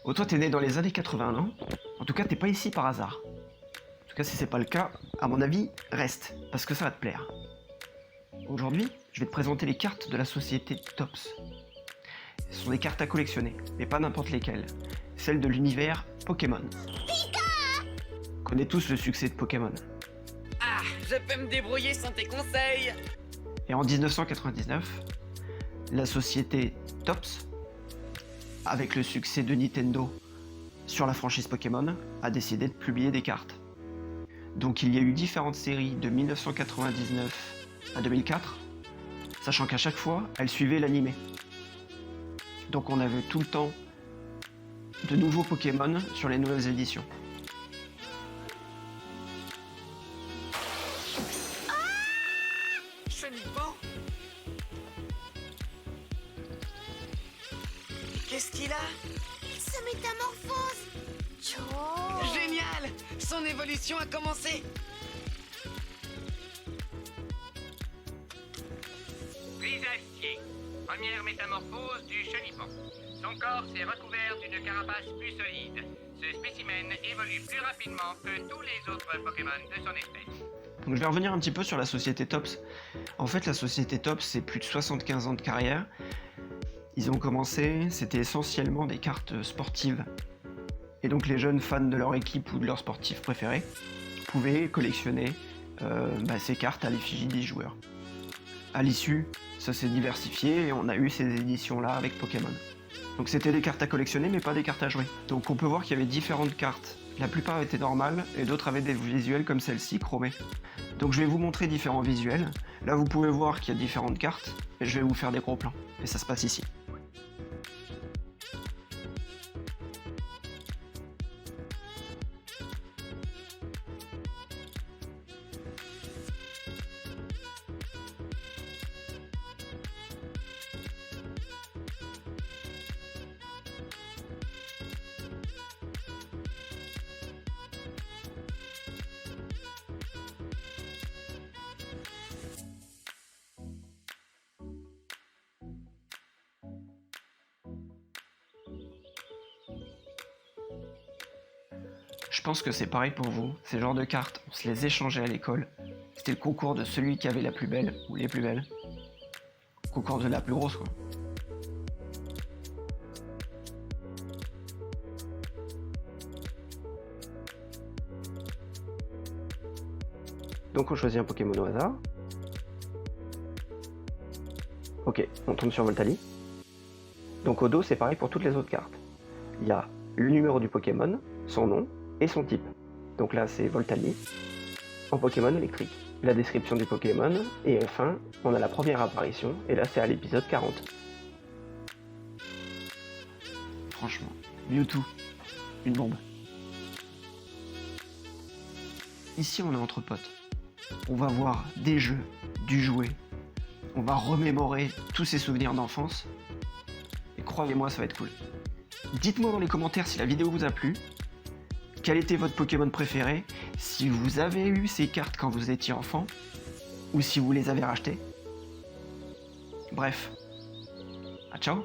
Oh, toi, t'es né dans les années 80, non? En tout cas, t'es pas ici par hasard. En tout cas, si c'est pas le cas, à mon avis, reste, parce que ça va te plaire. Aujourd'hui, je vais te présenter les cartes de la société Tops. Ce sont des cartes à collectionner, mais pas n'importe lesquelles. Celles de l'univers Pokémon. On connaît tous le succès de Pokémon. Ah, je peux me débrouiller sans tes conseils. Et en 1999, la société Tops, avec le succès de Nintendo sur la franchise Pokémon, a décidé de publier des cartes. Donc il y a eu différentes séries de 1999 à 2004, sachant qu'à chaque fois, elles suivaient l'animé. Donc on avait tout le temps de nouveaux Pokémon sur les nouvelles éditions. Chenipan. Qu'est-ce qu'il a? Sa métamorphose. Cho. Génial! Son évolution a commencé. Visacier. Première métamorphose du chenipan. Son corps s'est recouvert d'une carapace plus solide. Ce spécimen évolue plus rapidement que tous les autres Pokémon de son espèce. Donc je vais revenir un petit peu sur la société Tops. En fait, la société Tops, c'est plus de 75 ans de carrière. Ils ont commencé, c'était essentiellement des cartes sportives. Et donc les jeunes fans de leur équipe ou de leur sportif préféré pouvaient collectionner ces cartes à l'effigie des joueurs. À l'issue, ça s'est diversifié et on a eu ces éditions-là avec Pokémon. Donc c'était des cartes à collectionner mais pas des cartes à jouer. Donc on peut voir qu'il y avait différentes cartes. La plupart étaient normales et d'autres avaient des visuels comme celle-ci, chromée. Donc je vais vous montrer différents visuels. Là vous pouvez voir qu'il y a différentes cartes et je vais vous faire des gros plans. Et ça se passe ici. Je pense que c'est pareil pour vous, ces genres de cartes, on se les échangeait à l'école. C'était le concours de celui qui avait la plus belle, ou les plus belles. Concours de la plus grosse, quoi. Donc on choisit un Pokémon au hasard. Ok, on tombe sur Voltali. Donc au dos, c'est pareil pour toutes les autres cartes. Il y a le numéro du Pokémon, son nom, et son type. Donc là c'est Voltali, en Pokémon électrique. La description du Pokémon, et enfin on a la première apparition, et là c'est à l'épisode 40. Franchement, Mewtwo, une bombe. Ici on est entre potes. On va voir des jeux, du jouet, on va remémorer tous ces souvenirs d'enfance, et croyez-moi ça va être cool. Dites-moi dans les commentaires si la vidéo vous a plu. Quel était votre Pokémon préféré? Si vous avez eu ces cartes quand vous étiez enfant, ou si vous les avez rachetées. Bref, à ciao!